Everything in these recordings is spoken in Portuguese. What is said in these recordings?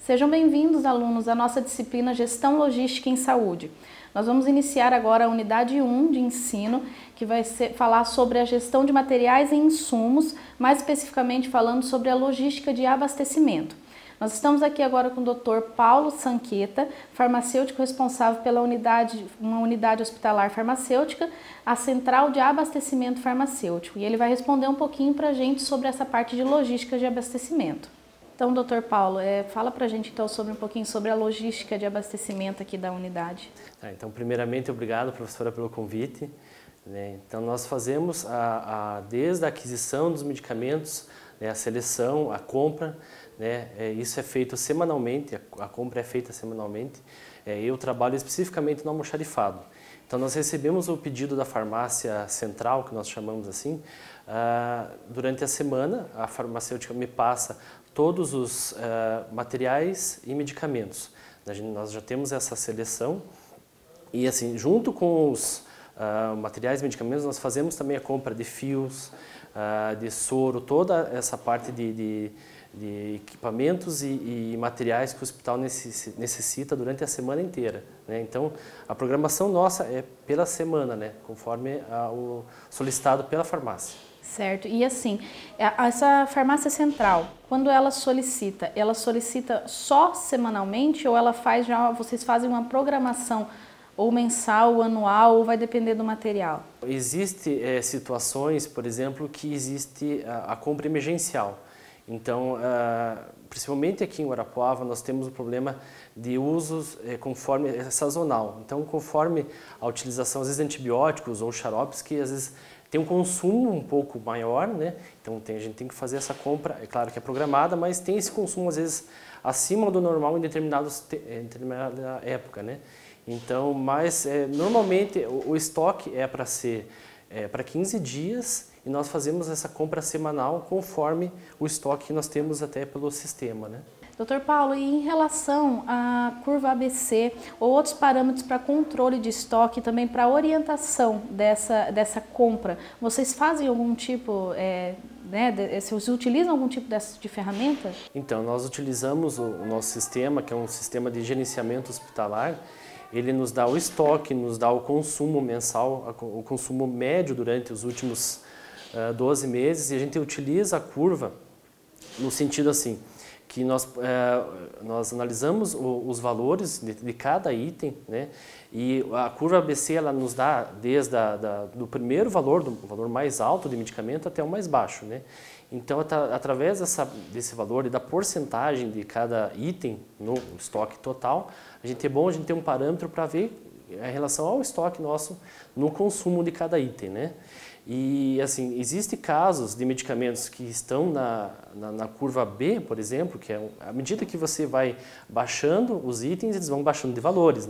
Sejam bem-vindos, alunos, à nossa disciplina Gestão Logística em Saúde. Nós vamos iniciar agora a unidade 1 de ensino, que vai falar sobre a gestão de materiais e insumos, mais especificamente falando sobre a logística de abastecimento. Nós estamos aqui agora com o Dr. Paulo Sanqueta, farmacêutico responsável pela uma unidade hospitalar farmacêutica, a Central de Abastecimento Farmacêutico. E ele vai responder um pouquinho para a gente sobre essa parte de logística de abastecimento. Então, doutor Paulo, fala para a gente então um pouquinho sobre a logística de abastecimento aqui da unidade. Então, primeiramente, obrigado, professora, pelo convite. Então, nós fazemos desde a aquisição dos medicamentos, a seleção, a compra, isso é feito semanalmente, a compra é feita semanalmente. Eu trabalho especificamente no almoxarifado. Então, nós recebemos o pedido da farmácia central, que nós chamamos assim, durante a semana, a farmacêutica me passa todos os materiais e medicamentos. Nós já temos essa seleção e, assim, junto com os materiais e medicamentos, nós fazemos também a compra de fios, de soro, toda essa parte de equipamentos e materiais que o hospital necessita durante a semana inteira. Então, a programação nossa é pela semana, conforme o solicitado pela farmácia. Certo. E assim, essa farmácia central, quando ela solicita só semanalmente ou vocês fazem uma programação ou mensal, ou anual, ou vai depender do material? Existem situações, por exemplo, que existe a compra emergencial. Então, principalmente aqui em Guarapuava, nós temos o problema de usos conforme sazonal. Então, conforme a utilização, às vezes, de antibióticos ou xaropes, que às vezes tem um consumo um pouco maior, Então, a gente tem que fazer essa compra, é claro que é programada, mas tem esse consumo, às vezes, acima do normal em determinada época, Então, mas normalmente o estoque é para ser para 15 dias e nós fazemos essa compra semanal conforme o estoque que nós temos até pelo sistema, Doutor Paulo, e em relação à curva ABC ou outros parâmetros para controle de estoque e também para orientação dessa compra, vocês fazem algum tipo, vocês utilizam algum tipo de ferramenta? Então, nós utilizamos o nosso sistema, que é um sistema de gerenciamento hospitalar. Ele nos dá o estoque, nos dá o consumo mensal, o consumo médio durante os últimos 12 meses e a gente utiliza a curva no sentido assim, que nós analisamos os valores de cada item, E a curva ABC ela nos dá desde do primeiro valor, do valor mais alto de medicamento até o mais baixo, Então, através desse valor e da porcentagem de cada item no estoque total, a gente tem um parâmetro para ver a relação ao estoque nosso no consumo de cada item, E, assim, existem casos de medicamentos que estão na curva B, por exemplo, que é à medida que você vai baixando os itens, eles vão baixando de valores,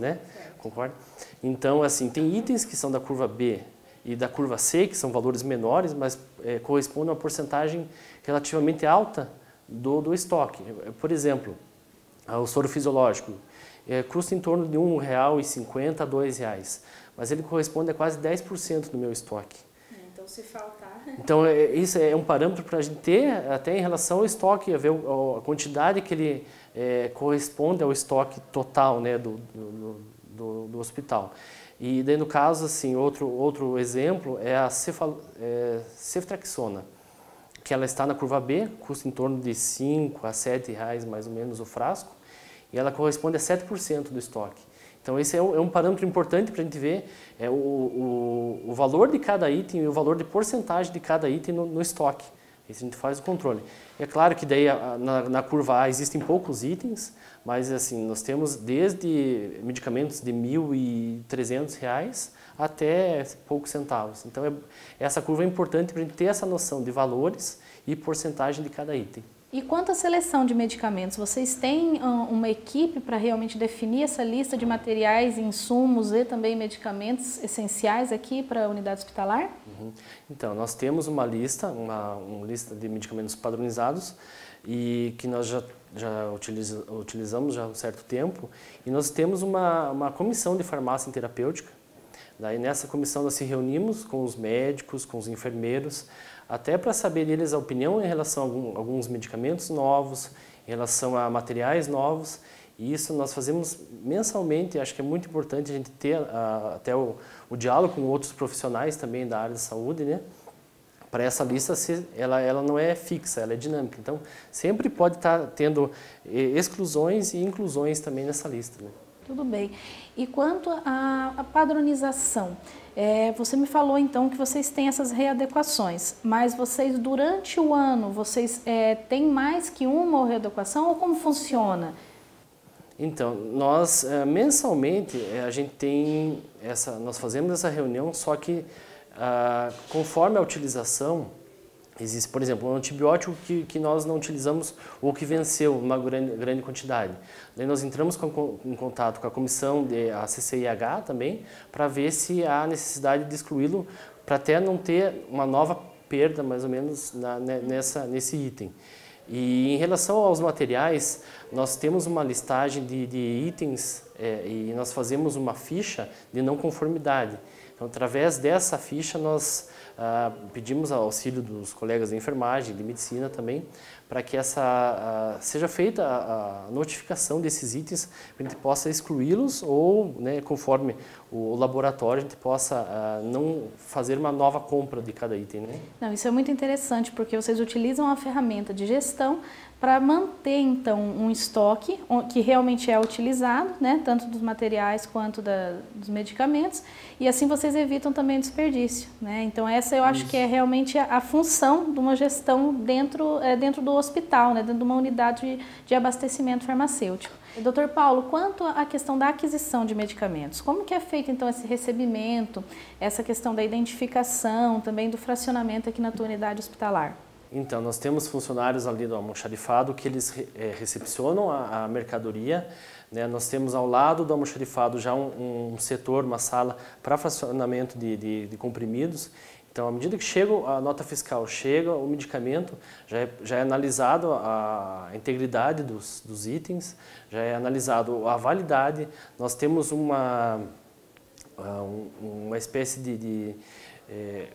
Concorda? Então, assim, tem itens que são da curva B e da curva C, que são valores menores, mas correspondem a uma porcentagem relativamente alta do estoque. Por exemplo, o soro fisiológico custa em torno de R$ 1,50 a R$ 2,00, mas ele corresponde a quase 10% do meu estoque. Então, se faltar... Então, isso é um parâmetro para a gente ter, até em relação ao estoque, ver a quantidade que ele corresponde ao estoque total do hospital. E daí, no caso, assim, outro exemplo é a ceftriaxona, que ela está na curva B, custa em torno de R$ 5 a R$ 7,00 mais ou menos o frasco, e ela corresponde a 7% do estoque. Então, esse é um parâmetro importante para a gente ver o valor de cada item e o valor de porcentagem de cada item no estoque. Esse a gente faz o controle. É claro que daí na curva A existem poucos itens, mas assim, nós temos desde medicamentos de R$ 1.300 até poucos centavos. Então, essa curva é importante para a gente ter essa noção de valores e porcentagem de cada item. E quanto à seleção de medicamentos, vocês têm uma equipe para realmente definir essa lista de materiais, insumos e também medicamentos essenciais aqui para a unidade hospitalar? Então, nós temos uma lista lista de medicamentos padronizados e que nós já utilizamos já há um certo tempo, e nós temos uma comissão de farmácia terapêutica. Daí nessa comissão nós se reunimos com os médicos, com os enfermeiros, até para saber deles a opinião em relação a alguns medicamentos novos em relação a materiais novos. E isso nós fazemos mensalmente. Acho que é muito importante a gente ter até o diálogo com outros profissionais também da área de saúde, né? Para essa lista, ela não é fixa, ela é dinâmica. Então, sempre pode estar tendo exclusões e inclusões também nessa lista, né? Tudo bem. E quanto à padronização, você me falou então que vocês têm essas readequações, mas vocês durante o ano, vocês têm mais que uma readequação ou como funciona? Então, nós mensalmente a gente tem nós fazemos essa reunião, só que conforme a utilização, existe, por exemplo, um antibiótico que nós não utilizamos ou que venceu uma grande quantidade. Daí nós entramos em contato com a comissão a CCIH também, para ver se há necessidade de excluí-lo, para até não ter uma nova perda, mais ou menos, nesse item. E em relação aos materiais, nós temos uma listagem de itens e nós fazemos uma ficha de não conformidade. Então, através dessa ficha, nós pedimos auxílio dos colegas de enfermagem, de medicina também, para que seja feita a notificação desses itens, para a gente possa excluí-los ou, né, conforme o laboratório, a gente possa não fazer uma nova compra de cada item, né? Não, isso é muito interessante, porque vocês utilizam a ferramenta de gestão para manter, então, um estoque que realmente é utilizado, né, tanto dos materiais quanto dos medicamentos, e assim vocês evitam também o desperdício, né? Então, essa eu acho que é realmente a função de uma gestão dentro do hospital, né, dentro de uma unidade de abastecimento farmacêutico. Doutor Paulo, quanto à questão da aquisição de medicamentos, como que é feito então esse recebimento, essa questão da identificação, também do fracionamento aqui na tua unidade hospitalar? Então, nós temos funcionários ali do almoxarifado que eles recepcionam a mercadoria, né? Nós temos ao lado do almoxarifado já um setor, uma sala para fracionamento de comprimidos. Então, à medida que chega a nota fiscal, chega o medicamento, já é analisado a integridade dos itens, já é analisado a validade. Nós temos uma espécie de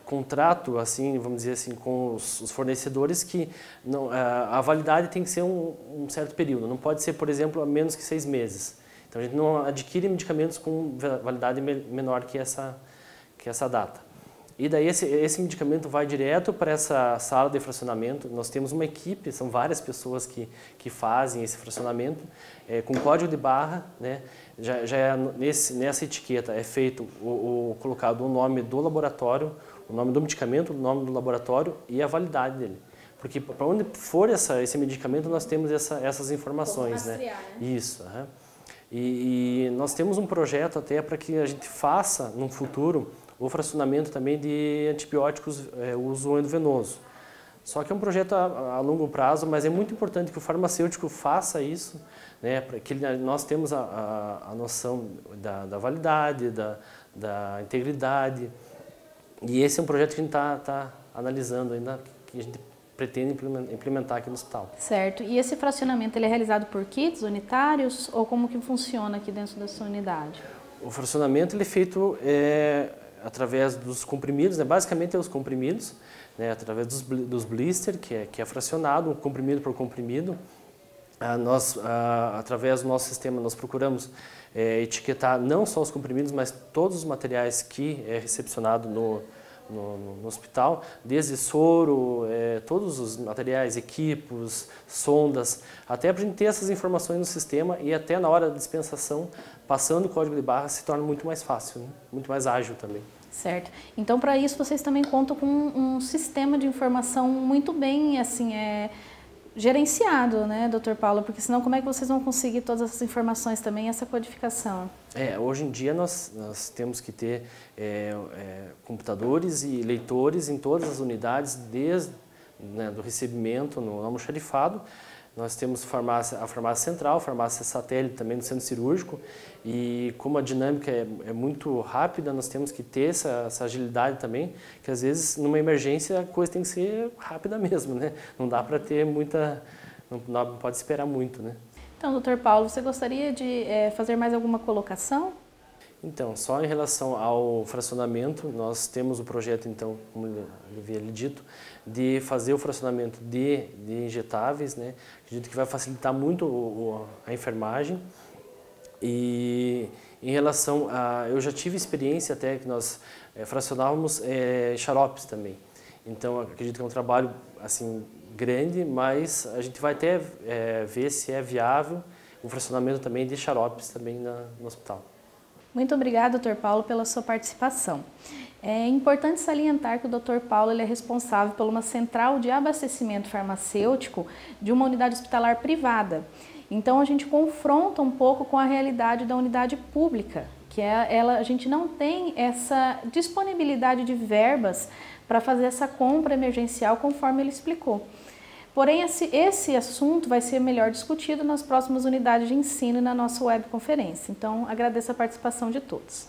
contrato, assim, vamos dizer assim, com os fornecedores que a validade tem que ser um certo período. Não pode ser, por exemplo, a menos que 6 meses. Então, a gente não adquire medicamentos com validade menor que essa data. E daí esse medicamento vai direto para essa sala de fracionamento. Nós temos uma equipe, são várias pessoas que fazem esse fracionamento, com código de barra, né? Nessa etiqueta é feito colocado o nome do laboratório, o nome do medicamento, o nome do laboratório e a validade dele. Porque para onde for esse medicamento nós temos essas informações, né? Isso. Uhum. E nós temos um projeto até para que a gente faça, no futuro, o fracionamento também de antibióticos uso endovenoso. Só que é um projeto a longo prazo, mas é muito importante que o farmacêutico faça isso, né, para que nós temos a noção da validade, da integridade. E esse é um projeto que a gente está analisando ainda, que a gente pretende implementar aqui no hospital. Certo. E esse fracionamento ele é realizado por kits unitários ou como que funciona aqui dentro da sua unidade? O fracionamento ele é feito através dos comprimidos, né? Basicamente é os comprimidos, né? Através dos blister, que é fracionado, comprimido por comprimido. Através do nosso sistema, nós procuramos etiquetar não só os comprimidos, mas todos os materiais que é recepcionado no hospital, desde soro, todos os materiais, equipos, sondas, até para a gente ter essas informações no sistema e até na hora da dispensação, passando o código de barra, se torna muito mais fácil, né? Muito mais ágil também. Certo. Então, para isso, vocês também contam com um sistema de informação muito bem, assim, gerenciado, né, Dr. Paulo? Porque senão como é que vocês vão conseguir todas essas informações também, essa codificação? Hoje em dia nós temos que ter computadores e leitores em todas as unidades, desde do recebimento no almoxarifado. Nós temos a farmácia central, a farmácia satélite também no centro cirúrgico, e como a dinâmica é muito rápida, nós temos que ter essa agilidade também, que às vezes numa emergência a coisa tem que ser rápida mesmo, né? Não dá para ter não pode esperar muito, né? Então, Dr. Paulo, você gostaria de fazer mais alguma colocação? Então, só em relação ao fracionamento, nós temos o projeto, então, como eu havia lhe dito, de fazer o fracionamento de injetáveis, né? Acredito que vai facilitar muito a enfermagem. E em relação a... Eu já tive experiência até que nós fracionávamos xaropes também. Então, acredito que é um trabalho, assim, grande, mas a gente vai até ver se é viável o fracionamento também de xaropes também no hospital. Muito obrigada, Dr. Paulo, pela sua participação. É importante salientar que o Dr. Paulo ele é responsável por uma central de abastecimento farmacêutico de uma unidade hospitalar privada. Então, a gente confronta um pouco com a realidade da unidade pública, que a gente não tem essa disponibilidade de verbas para fazer essa compra emergencial, conforme ele explicou. Porém, esse assunto vai ser melhor discutido nas próximas unidades de ensino e na nossa webconferência. Então, agradeço a participação de todos.